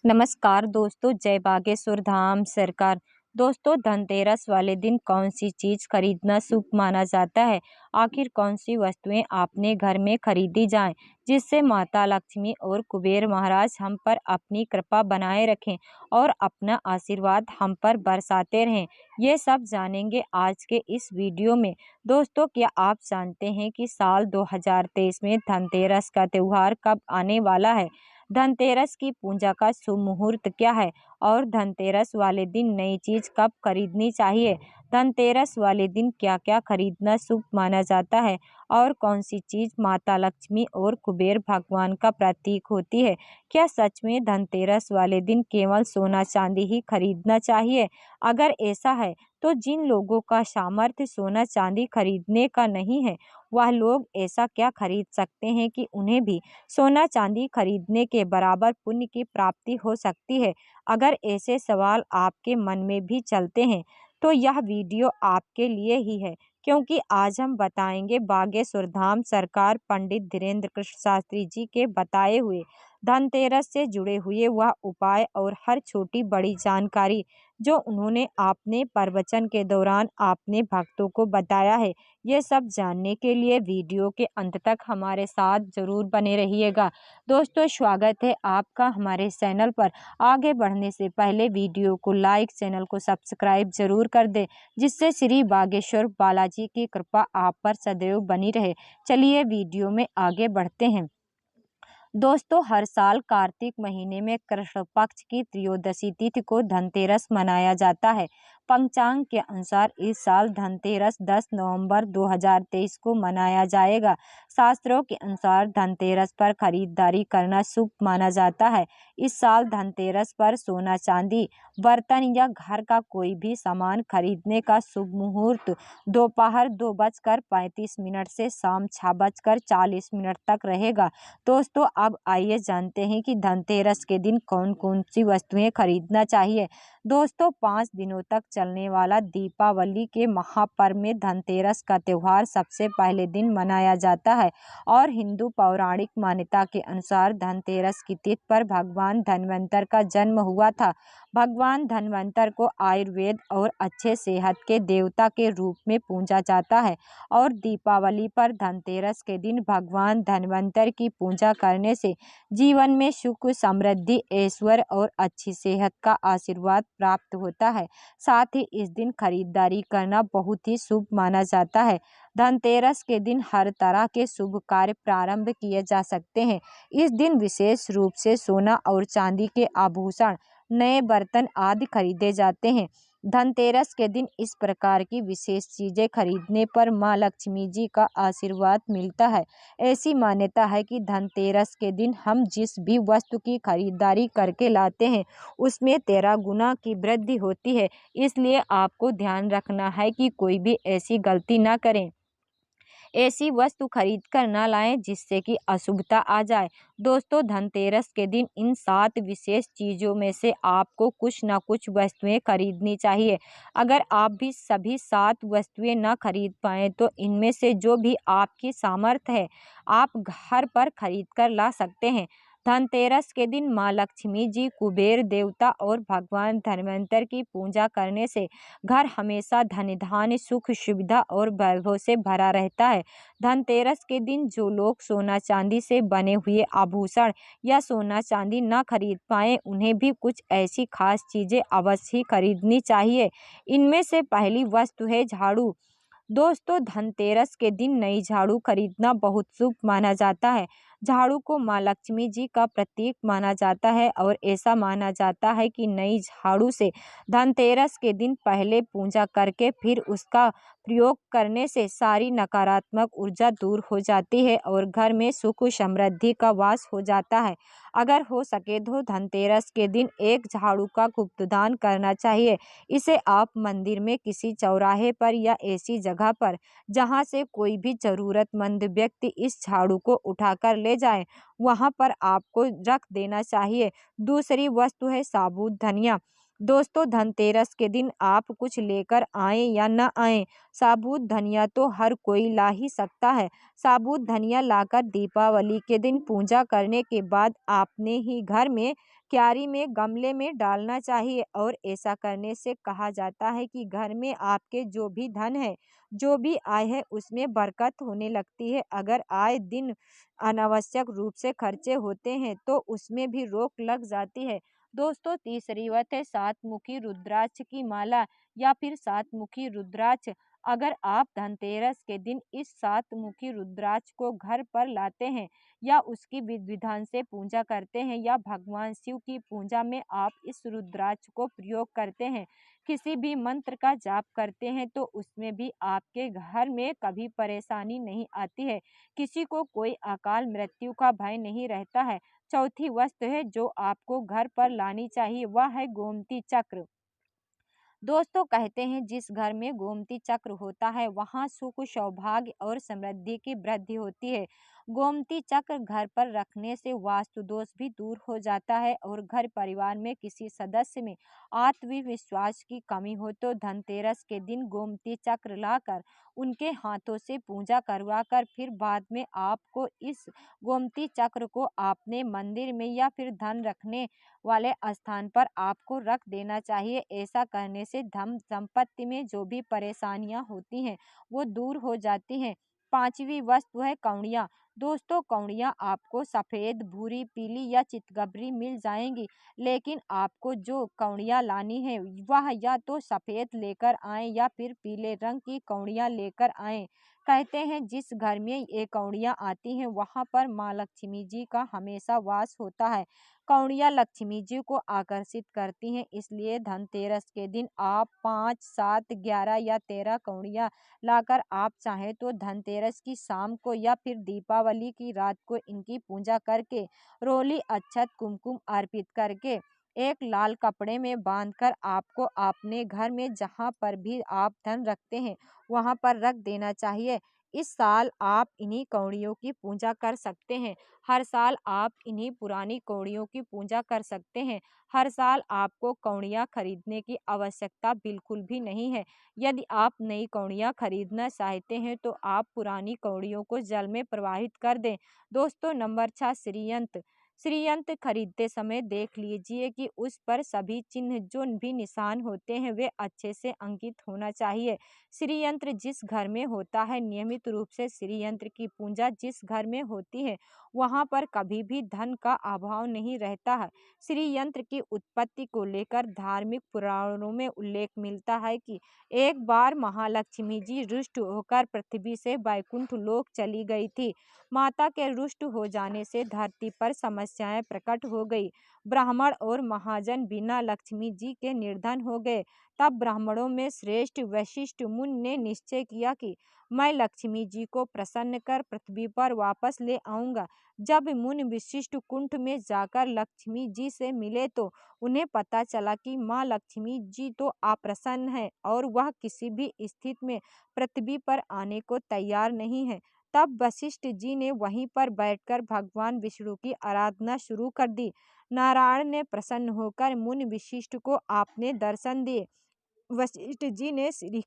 नमस्कार दोस्तों, जय बागेश्वर धाम सरकार। दोस्तों, धनतेरस वाले दिन कौन सी चीज खरीदना शुभ माना जाता है? आखिर कौन सी वस्तुएं अपने घर में खरीदी जाएं जिससे माता लक्ष्मी और कुबेर महाराज हम पर अपनी कृपा बनाए रखें और अपना आशीर्वाद हम पर बरसाते रहें? ये सब जानेंगे आज के इस वीडियो में। दोस्तों, क्या आप जानते हैं कि साल 2023 में धनतेरस का त्योहार कब आने वाला है? धनतेरस की पूजा का शुभ मुहूर्त क्या है और धनतेरस वाले दिन नई चीज कब खरीदनी चाहिए? धनतेरस वाले दिन क्या क्या खरीदना शुभ माना जाता है और कौन सी चीज माता लक्ष्मी और कुबेर भगवान का प्रतीक होती है? क्या सच में धनतेरस वाले दिन केवल सोना चांदी ही खरीदना चाहिए? अगर ऐसा है तो जिन लोगों का सामर्थ्य सोना चांदी खरीदने का नहीं है, वह लोग ऐसा क्या खरीद सकते हैं कि उन्हें भी सोना चांदी खरीदने के बराबर पुण्य की प्राप्ति हो सकती है? अगर ऐसे सवाल आपके मन में भी चलते हैं तो यह वीडियो आपके लिए ही है, क्योंकि आज हम बताएंगे बागेश्वर धाम सरकार पंडित धीरेन्द्र कृष्ण शास्त्री जी के बताए हुए धनतेरस से जुड़े हुए वह उपाय और हर छोटी बड़ी जानकारी जो उन्होंने अपने प्रवचन के दौरान अपने भक्तों को बताया है। ये सब जानने के लिए वीडियो के अंत तक हमारे साथ जरूर बने रहिएगा। दोस्तों, स्वागत है आपका हमारे चैनल पर। आगे बढ़ने से पहले वीडियो को लाइक, चैनल को सब्सक्राइब जरूर कर दें, जिससे श्री बागेश्वर बालाजी की कृपा आप पर सदैव बनी रहे। चलिए वीडियो में आगे बढ़ते हैं। दोस्तों, हर साल कार्तिक महीने में कृष्ण पक्ष की त्रयोदशी तिथि को धनतेरस मनाया जाता है। पंचांग के अनुसार इस साल धनतेरस 10 नवंबर 2023 को मनाया जाएगा। शास्त्रों के अनुसार धनतेरस पर खरीदारी करना शुभ माना जाता है। इस साल धनतेरस पर सोना चांदी, बर्तन या घर का कोई भी सामान खरीदने का शुभ मुहूर्त दोपहर 2:35 से शाम 6:40 तक रहेगा। दोस्तों, अब आइए जानते हैं कि धनतेरस के दिन कौन कौन सी वस्तुएं खरीदना चाहिए। दोस्तों, 5 दिनों तक चलने वाला दीपावली के महापर्व में धनतेरस का त्योहार सबसे पहले दिन मनाया जाता है और हिंदू पौराणिक मान्यता के अनुसार धनतेरस की तिथि पर भगवान धन्वंतर का जन्म हुआ था। भगवान धन्वंतर को आयुर्वेद और अच्छे सेहत के देवता के रूप में पूजा जाता है और दीपावली पर धनतेरस के दिन भगवान धन्वंतर की पूजा करने से जीवन में सुख, समृद्धि, ऐश्वर्य और अच्छी सेहत का आशीर्वाद प्राप्त होता है। साथ ही इस दिन खरीदारी करना बहुत ही शुभ माना जाता है। धनतेरस के दिन हर तरह के शुभ कार्य प्रारंभ किए जा सकते हैं। इस दिन विशेष रूप से सोना और चांदी के आभूषण, नए बर्तन आदि खरीदे जाते हैं। धनतेरस के दिन इस प्रकार की विशेष चीजें खरीदने पर माँ लक्ष्मी जी का आशीर्वाद मिलता है। ऐसी मान्यता है कि धनतेरस के दिन हम जिस भी वस्तु की खरीदारी करके लाते हैं उसमें 13 गुना की वृद्धि होती है। इसलिए आपको ध्यान रखना है कि कोई भी ऐसी गलती ना करें, ऐसी वस्तु खरीद कर ना लाएं जिससे कि अशुभता आ जाए। दोस्तों, धनतेरस के दिन इन 7 विशेष चीजों में से आपको कुछ ना कुछ वस्तुएं खरीदनी चाहिए। अगर आप भी सभी 7 वस्तुएं ना खरीद पाए तो इनमें से जो भी आपकी सामर्थ्य है आप घर पर खरीद कर ला सकते हैं। धनतेरस के दिन माँ लक्ष्मी जी, कुबेर देवता और भगवान धन्वंतर की पूजा करने से घर हमेशा धन धान्य, सुख, सुविधा और वैभव से भरा रहता है। धनतेरस के दिन जो लोग सोना चांदी से बने हुए आभूषण या सोना चांदी न खरीद पाए उन्हें भी कुछ ऐसी खास चीजें अवश्य ही खरीदनी चाहिए। इनमें से पहली वस्तु है झाड़ू। दोस्तों, धनतेरस के दिन नई झाड़ू खरीदना बहुत शुभ माना जाता है। झाड़ू को माँ लक्ष्मी जी का प्रतीक माना जाता है और ऐसा माना जाता है कि नई झाड़ू से धनतेरस के दिन पहले पूजा करके फिर उसका प्रयोग करने से सारी नकारात्मक ऊर्जा दूर हो जाती है और घर में सुख समृद्धि का वास हो जाता है। अगर हो सके तो धनतेरस के दिन एक झाड़ू का गुप्तदान करना चाहिए। इसे आप मंदिर में, किसी चौराहे पर या ऐसी जगह पर जहां से कोई भी जरूरतमंद व्यक्ति इस झाड़ू को उठाकर ले जाए, वहां पर आपको रख देना चाहिए। दूसरी वस्तु है साबुत धनिया। दोस्तों धनतेरस के दिन आप कुछ लेकर आएं या न आएं, साबुत धनिया तो हर कोई ला ही सकता है। साबुत धनिया लाकर दीपावली के दिन पूजा करने के बाद आपने ही घर में क्यारी में गमले में डालना चाहिए और ऐसा करने से कहा जाता है कि घर में आपके जो भी धन है, जो भी आय है, उसमें बरकत होने लगती है। अगर आए दिन अनावश्यक रूप से खर्चे होते हैं तो उसमें भी रोक लग जाती है। दोस्तों तीसरी बात है सात मुखी रुद्राक्ष की माला या फिर सात मुखी रुद्राक्ष। अगर आप धनतेरस के दिन इस सात मुखी रुद्राक्ष को घर पर लाते हैं या उसकी विधि विधान से पूजा करते हैं या भगवान शिव की पूजा में आप इस रुद्राक्ष को प्रयोग करते हैं, किसी भी मंत्र का जाप करते हैं, तो उसमें भी आपके घर में कभी परेशानी नहीं आती है, किसी को कोई अकाल मृत्यु का भय नहीं रहता है। चौथी वस्तु है जो आपको घर पर लानी चाहिए, वह है गोमती चक्र। दोस्तों कहते हैं जिस घर में गोमती चक्र होता है वहाँ सुख सौभाग्य और समृद्धि की वृद्धि होती है। गोमती चक्र घर पर रखने से वास्तु दोष भी दूर हो जाता है और घर परिवार में किसी सदस्य में आत्मविश्वास की कमी हो तो धनतेरस के दिन गोमती चक्र लाकर उनके हाथों से पूजा करवा कर फिर बाद में आपको इस गोमती चक्र को अपने मंदिर में या फिर धन रखने वाले स्थान पर आपको रख देना चाहिए। ऐसा करने से धन संपत्ति में जो भी परेशानियां होती हैं वो दूर हो जाती हैं। पांचवी वस्तु है कौड़ियाँ। दोस्तों कौड़ियाँ आपको सफेद, भूरी, पीली या चितकबरी मिल जाएंगी, लेकिन आपको जो कौड़ियाँ लानी है वह या तो सफेद लेकर आएं या फिर पीले रंग की कौड़ियाँ लेकर आएं। कहते हैं जिस घर में ये कौड़ियाँ आती हैं वहां पर माँ लक्ष्मी जी का हमेशा वास होता है। कौड़ियाँ लक्ष्मी जी को आकर्षित करती हैं, इसलिए धनतेरस के दिन आप 5, 7, 11 या 13 कौड़ियाँ लाकर आप चाहें तो धनतेरस की शाम को या फिर दीपावली की रात को इनकी पूजा करके रोली, अक्षत, कुमकुम अर्पित करके एक लाल कपड़े में बांधकर आपको अपने घर में जहाँ पर भी आप धन रखते हैं वहाँ पर रख देना चाहिए। इस साल आप इन्हीं कौड़ियों की पूजा कर सकते हैं। हर साल आप इन्हीं पुरानी कौड़ियों की पूजा कर सकते हैं। हर साल आपको कौड़ियाँ खरीदने की आवश्यकता बिल्कुल भी नहीं है। यदि आप नई कौड़ियाँ खरीदना चाहते हैं तो आप पुरानी कौड़ियों को जल में प्रवाहित कर दें। दोस्तों नंबर 6 श्रीयंत्र। श्रीयंत्र खरीदते समय देख लीजिए कि उस पर सभी चिन्ह जो भी निशान होते हैं वे अच्छे से अंकित होना चाहिए। श्रीयंत्र जिस घर में होता है नियमित रूप से श्रीयंत्र की पूजा जिस घर में होती है वहां पर कभी भी धन का अभाव नहीं रहता है। श्री यंत्र की उत्पत्ति को लेकर धार्मिक पुराणों में उल्लेख मिलता है कि एक बार महालक्ष्मी जी रुष्ट होकर पृथ्वी से वैकुंठ लोक चली गई थी। माता के रुष्ट हो जाने से धरती पर समस्याएं प्रकट हो गई। ब्राह्मण और महाजन बिना लक्ष्मी जी के निर्धन हो गए। तब ब्राह्मणों में श्रेष्ठ वशिष्ठ मुनि ने निश्चय किया कि मैं लक्ष्मी जी को प्रसन्न कर पृथ्वी पर वापस ले आऊंगा। जब मुनि विशिष्ट कुंठ में जाकर लक्ष्मी जी से मिले तो उन्हें पता चला कि माँ लक्ष्मी जी तो अप्रसन्न है और वह किसी भी स्थिति में पृथ्वी पर आने को तैयार नहीं है। तब वशिष्ठ जी ने वहीं पर बैठकर भगवान विष्णु की आराधना शुरू कर दी। नारायण ने प्रसन्न होकर मुनि विशिष्ट को आपने दर्शन दिए। वशिष्ठ जी ने श्री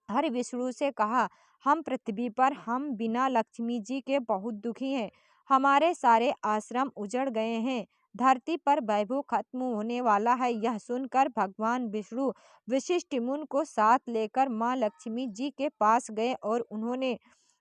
हरि विष्णु से कहा, हम पृथ्वी पर हम बिना लक्ष्मी जी के बहुत दुखी हैं। हमारे सारे आश्रम उजड़ गए हैं। धरती पर वैभव खत्म होने वाला है। यह सुनकर भगवान विष्णु वशिष्ठ मुनि को साथ लेकर माँ लक्ष्मी जी के पास गए और उन्होंने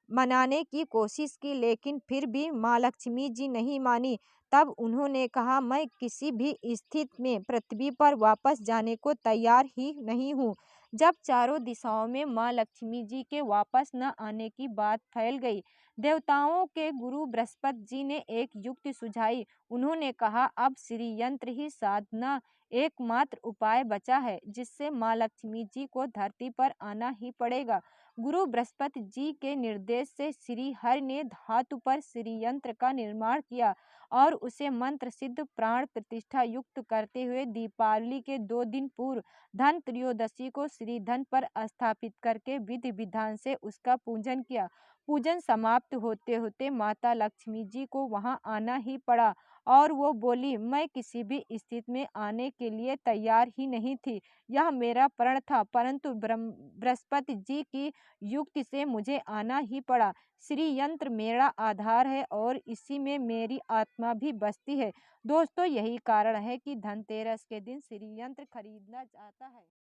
मनाने की कोशिश की, लेकिन फिर भी माँ लक्ष्मी जी नहीं मानी। तब उन्होंने कहा, मैं किसी भी स्थिति में पृथ्वी पर वापस जाने को तैयार ही नहीं हूँ। जब चारों दिशाओं में माँ लक्ष्मी जी के वापस न आने की बात फैल गई, देवताओं के गुरु बृहस्पति जी ने एक युक्ति सुझाई। उन्होंने कहा, अब श्री यंत्र ही साधना एकमात्र उपाय बचा है जिससे माँ लक्ष्मी जी को धरती पर आना ही पड़ेगा। गुरु बृहस्पति जी के निर्देश से श्री हरि ने धातु पर श्री यंत्र का निर्माण किया और उसे मंत्र सिद्ध प्राण प्रतिष्ठा युक्त करते हुए दीपावली के 2 दिन पूर्व धन त्रयोदशी को श्री धन पर स्थापित करके विधि विधान से उसका पूजन किया। पूजन समाप्त होते होते माता लक्ष्मी जी को वहां आना ही पड़ा और वो बोली, मैं किसी भी स्थिति में आने के लिए तैयार ही नहीं थी। यह मेरा प्रण था, परंतु बृहस्पति जी की युक्ति से मुझे आना ही पड़ा। श्री यंत्र मेरा आधार है और इसी में मेरी आत्मा भी बसती है। दोस्तों, यही कारण है कि धनतेरस के दिन श्री यंत्र खरीदना चाहता है।